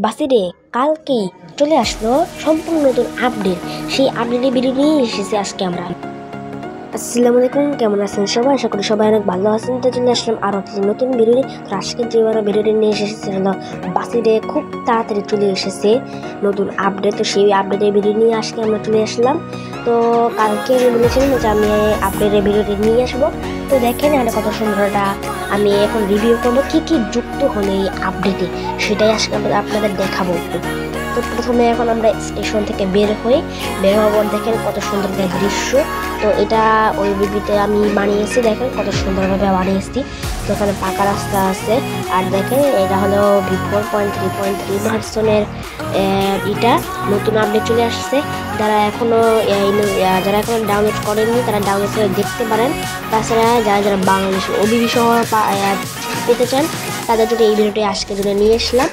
বাসিরে কালকেই চলে আসলো সম্পূর্ণ নতুন আপডেট। সেই আপডেটের ভিডিও নিয়ে এসেছি আজকে আমরা। আসসালামু আলাইকুম, কেমন আছেন সবাই? আশা করি সবাই অনেক ভালো আছেন। তো চলে আসলাম আরও একটি নতুন ভিডিও নিয়ে। তো আজকে যে ভিডিওটি নিয়ে এসেছে হলো বাসিরে খুব তাড়াতাড়ি চলে এসেছে নতুন আপডেট। তো সেই আপডেটের ভিডিও নিয়ে আজকে আমরা চলে আসলাম। তো কালকে আমি বলেছিলাম যে আমি আপডেটের ভিডিওটি নিয়ে আসবো। তো দেখেন এটা কত সুন্দর, এটা আমি এখন রিভিউ করবো কী কী যুক্ত হলো এই আপডেটে, সেটাই আজকে আপনাদের দেখাবো। তো প্রথমে এখন আমরা স্টেশন থেকে বের হওয়ার পর দেখেন কত সুন্দর একটা দৃশ্য। তো এটা ওই বিবিতে আমি বানিয়েছি, দেখেন কত সুন্দরভাবে বানিয়েছি। তো ওখানে পাকা রাস্তা আছে। আর দেখেন এটা হলো V4.3.3 ভার্সনের এটা নতুন আপডেট চলে আসছে। যারা এখনো ডাউনলোড করেননি তারা ডাউনলোড করে দেখতে পারেন। তাছাড়া যারা বাংলাদেশ ওবিবি সহ পেতে চান তাদের জন্য এই ভিডিওটি আজকে জন্য নিয়ে আসলাম।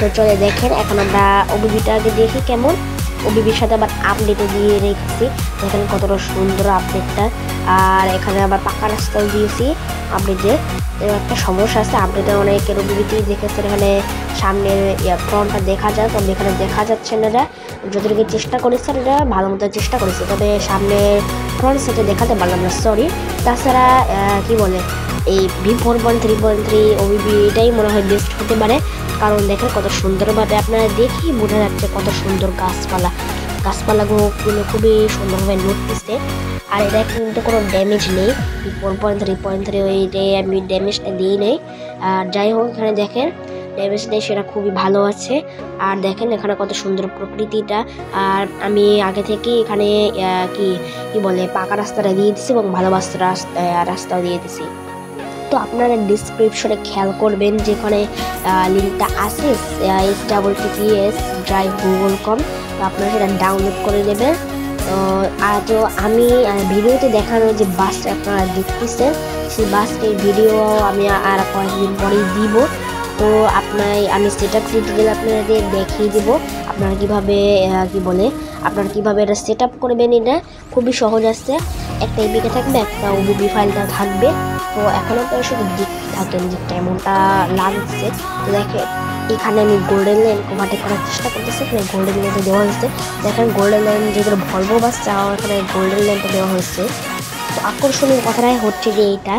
তো চলে দেখেন এখন আমরা ওবিবিটা আগে দেখি কেমন। ওবিবির সাথে আবার আপডেটও দিয়ে রেখেছি, দেখেন কতটা সুন্দর আপডেটটা। আর এখানে আবার পাকা রাস্তাও দিয়েছি আপডেটে। একটা সমস্যা আছে আপডেটে, অনেকের ওবিবিতেই দেখেছেন এখানে সামনের ফ্রন্টটা দেখা যায়, তবে এখানে দেখা যাচ্ছে না। এটা যতটুকু চেষ্টা করেছে এটা ভালো মতো চেষ্টা করেছে, তবে সামনের ফ্রন্ট সাইডে দেখাতে পারলাম না, সরি। তাছাড়া কি বলে এই V4.3.3 ওবিবি এটাই মনে হয় বেস্ট হতে পারে, কারণ দেখেন কত সুন্দরভাবে আপনারা দেখি বোঝা যাচ্ছে কত সুন্দর গাছপালাগুলো খুবই সুন্দরভাবে নড়তেছে। আর এটা কিন্তু কোনো ড্যামেজ নেই, 4.3.3 ওইটাই আমি ড্যামেজটা দিই নেই। আর যাই হোক এখানে দেখেন ড্যামেজ নেই, সেটা খুবই ভালো আছে। আর দেখেন এখানে কত সুন্দর প্রকৃতিটা। আর আমি আগে থেকে এখানে কি বলে পাকা রাস্তাটা দিয়ে দিচ্ছি এবং ভালোবাসা রাস্তাও দিয়ে দিচ্ছি। তো আপনারা ডিসক্রিপশনে খেয়াল করবেন যেখানে লিঙ্কটা আছে https://drive.google.com। তো আপনারা সেটা ডাউনলোড করে নেবেন। আর তো আমি ভিডিওতে দেখানো যে বাসটা আপনারা দেখতেছেন সেই বাসটির ভিডিও আমি আর কয়েকদিন পরেই দিব। তো আমি সেটআপ টিউটোরিয়াল আপনাদের দেখিয়ে দিব আপনারা কীভাবে আপনারা কীভাবে এটা সেট আপ করবেন। এটা খুবই সহজ আছে, একটা এবিকে থাকবে, একটা ওবিবি ফাইলটা থাকবে। তো এখন আপনারা শুধু দেখতে থাকেন যে কেমনটা লাগছে। তো দেখেন এখানে আমি গোল্ডেন লাইন কভারটা করার চেষ্টা করতেছি, এখানে গোল্ডেন লাইনটা দেওয়া হয়েছে। দেখেন গোল্ডেন লাইন যেগুলো ভলভো বাস চাও এখানে গোল্ডেন লাইনটা দেওয়া হয়েছে। তো আকর্ষণীয় কথাটাই হচ্ছে যে এইটা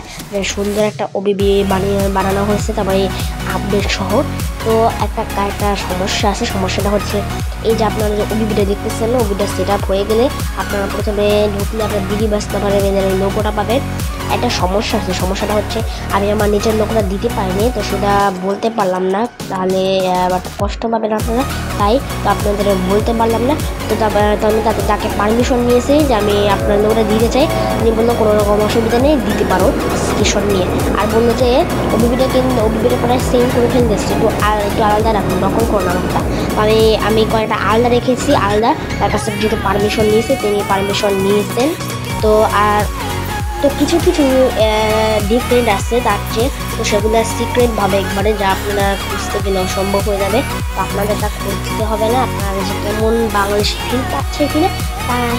সুন্দর একটা ওবিবি বানানো হয়েছে, তারপরে আপডেট সহ। তো একটা সমস্যা আছে, সমস্যাটা হচ্ছে এই যে আপনারা যে ওবিবিটা দেখতেছেন না, ওবিবিটা সেট আপ হয়ে গেলে আপনারা প্রথমে ঢুকলে আপনার বিডি বাস নাম্বারের লোগোটা পাবেন। একটা সমস্যা আছে, সমস্যাটা হচ্ছে আমি আমার নিজের লোগোটা দিতে পারিনি, তো সেটা বলতে পারলাম না, তাহলে আবার কষ্ট পাবেন আপনারা, তাই তো আপনাদের বলতে পারলাম না। তো আমি তাকে পারমিশন নিয়েছি যে আমি আপনার লোগোটা দিতে চাই। উনি বললো কোনো রকম অসুবিধা নেই, দিতে পারো স্ক্রিনশট নিয়ে। আর বললো যে ওবিবিটা প্রায় সেম করে ফেলতেছি, একটু আলাদা রাখুন, নকল করুন আমারটা। আমি কয়েকটা আলাদা রেখেছি, আলাদা তার কাছে যেহেতু পারমিশন নিয়েছে তিনি পারমিশন নিয়েছেন। তো কিছু ডিফারেন্ট আছে তার চেয়ে, তো সেগুলো সিক্রেটভাবে একবারে যা আপনারা খুঁজতে গেলে অসম্ভব হয়ে যাবে। তো আপনাদের তা খুঁজতে হবে না, আপনারা যে কেমন বাংলাদেশি ফিল পাচ্ছে কিনা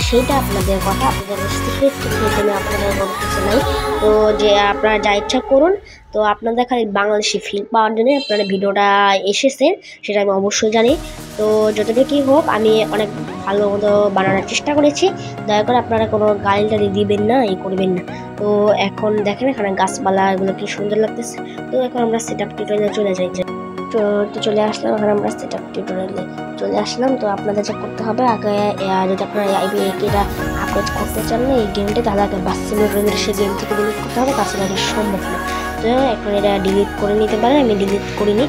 সেইটা আপনাদের কথা, আপনাদের সিক্রেট এখানে আপনাদের কোনো কিছু নাই। তো যে আপনারা যা ইচ্ছা করুন, তো আপনাদের খালি বাংলাদেশি ফিল পাওয়ার জন্য আপনারা ভিডিওটা এসেছেন সেটা আমি অবশ্যই জানি। তো যতটুকুই হোক আমি অনেক ভালো মতো বানানোর চেষ্টা করেছি, দয়া করে আপনারা কোনো গালি দিবেন না, করবেন না। তো এখন দেখেন এখানে গাছপালা এগুলো কি সুন্দর লাগতেছে। তো এখন আমরা সেট আপ টিউটোরিয়ালে চলে যাই। তো চলে আসলাম, এখন আমরা সেট আপ টিউটোরিয়ালে চলে আসলাম। তো আপনাদের যা করতে হবে আগে, যদি আপনারা এটা আপলোড করতে চান না এই গেমটি, তাহলে আগে বাস সিমুলেটর সেই গেম থেকে ডিলিট করতে হবে, তাছাড়া এটা সম্ভব না। তো এখন এটা ডিলিট করে নিতে পারেন, আমি ডিলিট করিনি।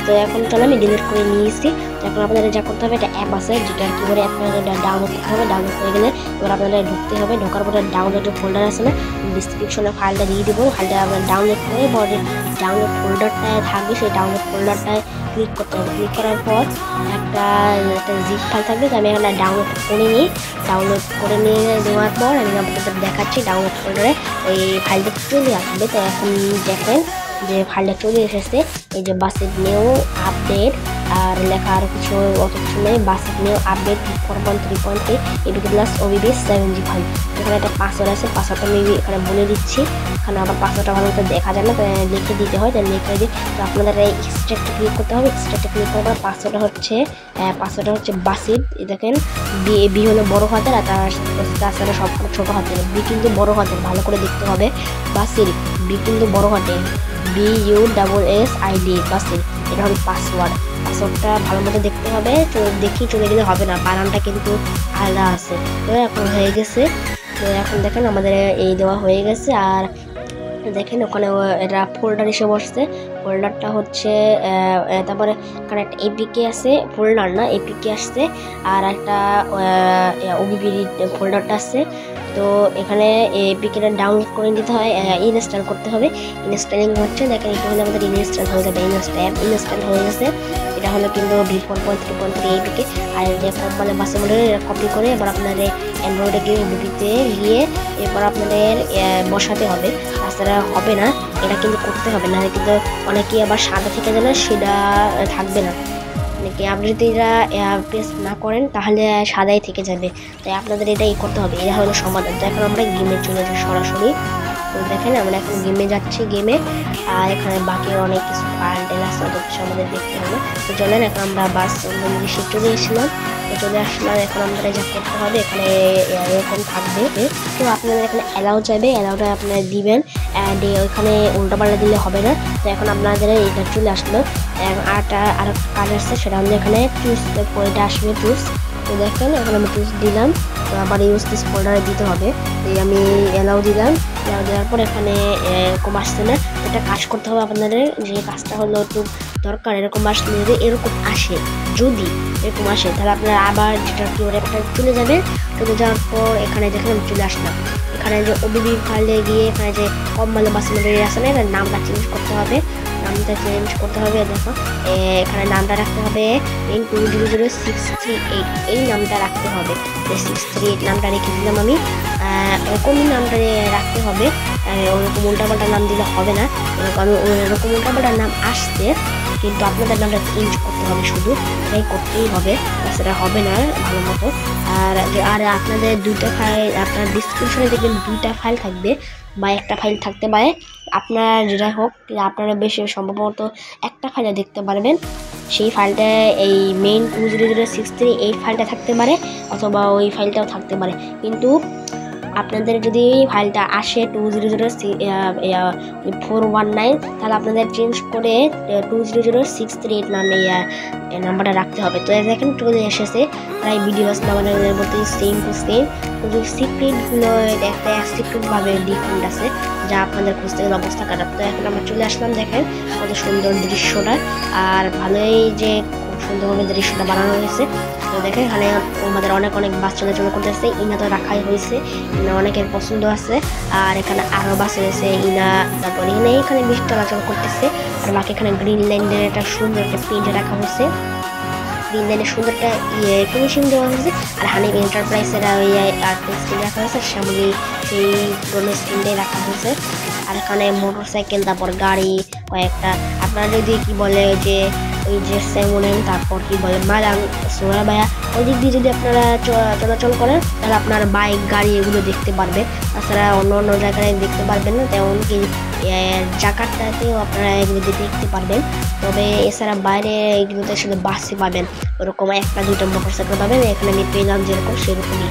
তো এখন চলো আমি ডিলিট করে নিয়েছি। তো এখন আপনাদের যা করতে হবে একটা অ্যাপ আছে যেটা কি করে আপনাদের ডাউনলোড করতে হবে। ডাউনলোড হয়ে গেলে এবার আপনাদের ঢুকতে হবে, ঢোকার পরে ডাউনলোডের ফোল্ডার আছে না, ডিসক্রিপশনে ফাইলটা দিয়ে দেবো। ফাইলটা আপনার ডাউনলোড করে পরে ডাউনলোড ফোল্ডারটায় থাকবে, সেই ডাউনলোড ফোল্ডারটায় ক্লিক করতে হবে। ক্লিক করার পর একটা জিপ ফাইল থাকবে, তো আমি এখানে ডাউনলোড করে নিয়ে দেওয়ার পর আমি আপনাদের দেখাচ্ছি ডাউনলোড ফোল্ডারে ওই ফাইলটা চলে আসবে। তো এখন দেখেন যে ফাইলটা চলে এসেছে, এই যে বাসের নিউ আপডেট আর লেখা আর কিছু অত কিছু নেই। Basic new update 4.3.3 ABK plus OBB 7G5। এখানে একটা পাসওয়ার্ড আছে, পাসওয়ার্ডটা আমি এখানে বলে দিচ্ছি। এখানে আবার পাসওয়ার্ডটা ভালো মতো দেখা যায় না, তাই লিখে দিতে হয়, তাই লিখে দিই। তো আপনাদের এই এক্সট্রাক্টে ক্লিক করতে হবে। এক্সট্রাক্টে ক্লিক করার পর পাসওয়ার্ডটা হচ্ছে বাসিদ। দেখেন বি হলো বড় হাতের আর তাছাড়া সব ছোটো হাতের। বি কিন্তু বড় হাতের, ভালো করে দেখতে হবে। বাসির বি কিন্তু বড় হাতের, BUSSID বাসির। এটা হলো পাসওয়ার্ডটা ভালো মতো দেখতে হবে। তো দেখি চলে গেলে হবে না, বানানটা কিন্তু আলাদা আছে। তো এখন হয়ে গেছে। তো এখন দেখেন আমাদের এই দেওয়া হয়ে গেছে। আর দেখেন ওখানে এটা ফোল্ডার এসে বসছে। ফোল্ডারটা হচ্ছে তারপরে এখানে একটা এপিকে আছে, ফোল্ডার না এপিকে আসছে, আর একটা ওবিবি ফোল্ডারটা আছে। তো এখানে এপিকেটা ডাউনলোড করে নিতে হয়, ইনস্টল করতে হবে। ইনস্টলিং হচ্ছে, দেখেন এটা হলে আমাদের ইনস্টল হয়ে যাবে। ইনস্টল হয়ে গেছে। এটা হলো কিন্তু V4.3.3 এপিকে। আর যে কোম্পানি বাসে বলে কপি করে এবার আপনাদের অ্যান্ড্রয়েডে গিয়ে ওবিবিতে গিয়ে এরপর আপনাদের বসাতে হবে, তাছাড়া হবে না। এটা কিন্তু করতে হবে না, কিন্তু অনেকেই আবার সাদা থেকে যায় না, সেটা থাকবে না। নাকি আপনি যদি এটা প্রেস না করেন তাহলে সাদাই থেকে যাবে, তাই আপনাদের এটাই করতে হবে। এটা হলো সমাধান। তো এখন আমরা গেমে চলে যাই সরাসরি। তো দেখেন আমরা এখন গেমে যাচ্ছি। আর এখানে বাকি অনেক কিছু ফাইল আছে, অত কিছু আমাদের দেখতে হবে। তো চলেন এখন আমরা বাস ইংলিশে চলে এসেছিলাম। এখন আমাদের যা করতে হবে এখানে এরকম থাকবে। তো আপনাদের এখানে অ্যালাউ চাইবে, অ্যালাউটা আপনারা দিবেন। অ্যান্ড ওইখানে উল্টাপাল্টা দিলে হবে না। তো এখন আপনাদের এটা চলে আসলো। আর একটা কাজ আসছে, সেটা আমাদের এখানে চুজ এটা আসবে চুজ। তো দেখেন এখন আমি চুজ দিলাম। তো আবার ইউজ দিস ফোল্ডারে দিতে হবে। তো আমি অ্যালাউ দিলাম। অ্যালাউ দেওয়ার পর এখানে এরকম আসছে না, এটা কাজ করতে হবে আপনাদের। যে কাজটা হলো একটু দরকার, এরকম আসলে যদি এরকম আসে, যদি এরকম আসে তাহলে আপনারা আবার যেটা কি একটা চলে যাবেন। চলে যাওয়ার পর এখানে দেখেন আমি চলে আসলাম। এখানে যে ওবিবি ফাইলে গিয়ে এখানে যে কম ভালো বাসিমন্ডি আছে না, এটার নামটা চেঞ্জ করতে হবে। দেখো এখানে নামটা রাখতে হবে 200638, এই নামটা রাখতে হবে। 638 নামটা রেখে দিলাম আমি। ওরকমই নামটা রাখতে হবে, ওরকম উল্টাপাল্টা নাম দিলে হবে না। ওরকম উল্টাপাল্টা নাম আসছে, কিন্তু আপনাদের নামটা চেঞ্জ করতে হবে, শুধু এটাই করতেই হবে, তাছাড়া হবে না ভালো মতো। আর আপনাদের দুইটা ফাইল, আপনার ডিসক্রিপশনে দেখবেন দুইটা ফাইল থাকবে বা একটা ফাইল থাকতে পারে। আপনার যেটা হোক, আপনারা বেশি সম্ভবত একটা ফাইলে দেখতে পারবেন। সেই ফাইলটা এই মেইন 200638 এই ফাইলটা থাকতে পারে, অথবা ওই ফাইলটাও থাকতে পারে। কিন্তু আপনাদের যদি ফাইলটা আসে 200419, তাহলে আপনাদের চেঞ্জ করে 200638 নামে নাম্বারটা রাখতে হবে। তো দেখেন চলে এসেছে প্রায় ভিডিওস নাম্বারের মধ্যে সেম টু সেম, কিন্তু সিক্রেটগুলো একটা সিক্রেটভাবে ডিফারেন্ট আছে, যা আপনাদের খুঁজতে গেলে অবস্থা খারাপ। তো এখন আমরা চলে আসলাম। দেখেন কত সুন্দর দৃশ্যটা, আর ভালোই যে খুব সুন্দরভাবে দৃশ্যটা বানানো হয়েছে। তো দেখেন এখানে আমাদের অনেক বাস চলাচল করতেছে। ইনা তো রাখাই হয়েছে, ইনা অনেকের পছন্দ আছে। আর এখানে আরও বাস রয়েছে ইনা, তারপরে এখানে বেশি চলাচল করতেছে। আর বাকি এখানে গ্রিনল্যান্ডের একটা সুন্দর একটা প্রিন্টে রাখা হয়েছে, গ্রিনল্যান্ডের সুন্দর একটা ফিনিশিং দেওয়া হয়েছে। আর হানিফ এন্টারপ্রাইজের স্ক্রিন রাখা হয়েছে, সামনে সেই পুরোনো স্ক্রিনটাই রাখা হয়েছে। আর এখানে মোটরসাইকেল, তারপর গাড়ি কয়েকটা, আপনারা যদি কি বলে যে ওই যে সেমুনেন, তারপর কি বলে মালাং সোরাবায়া, ওই দিক দিয়ে যদি আপনারা চলাচল করেন তাহলে আপনার বাইক গাড়ি এগুলো দেখতে পারবেন। তাছাড়া অন্য জায়গায় দেখতে পারবেন না, তেমন কি জাকার্তাতেও আপনারা এগুলো দেখতে পারবেন। তবে এছাড়া বাইরে এগুলোতে শুধু বাসে পাবেন, ওরকম একটা দুইটা মোটরসাইকেল পাবেন। এখানে আমি পেলাম যেরকম সেরকমই।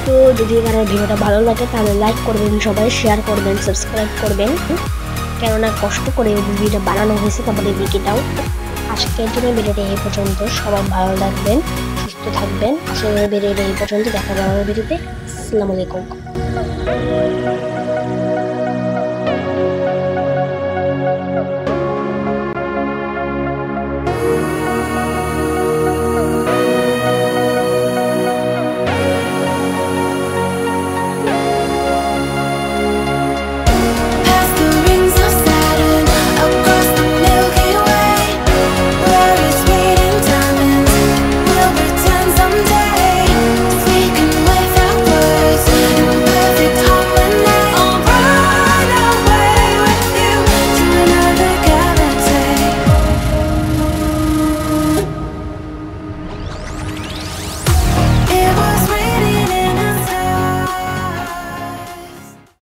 তো যদি আমার ভিডিওটা ভালো লাগে তাহলে লাইক করবেন, সবাই শেয়ার করবেন, সাবস্ক্রাইব করবেন, কেননা কষ্ট করে ভিডিওটা বানানো হয়েছে। তারপরে ভিডিওটাও আজকের জন্য ভিডিওটা এই পর্যন্ত। সবাই ভালো থাকবেন, সুস্থ থাকবেন। আজকের ভিডিওটা এই পর্যন্ত, দেখা যাবে ভিডিওতে। আসসালামু আলাইকুম।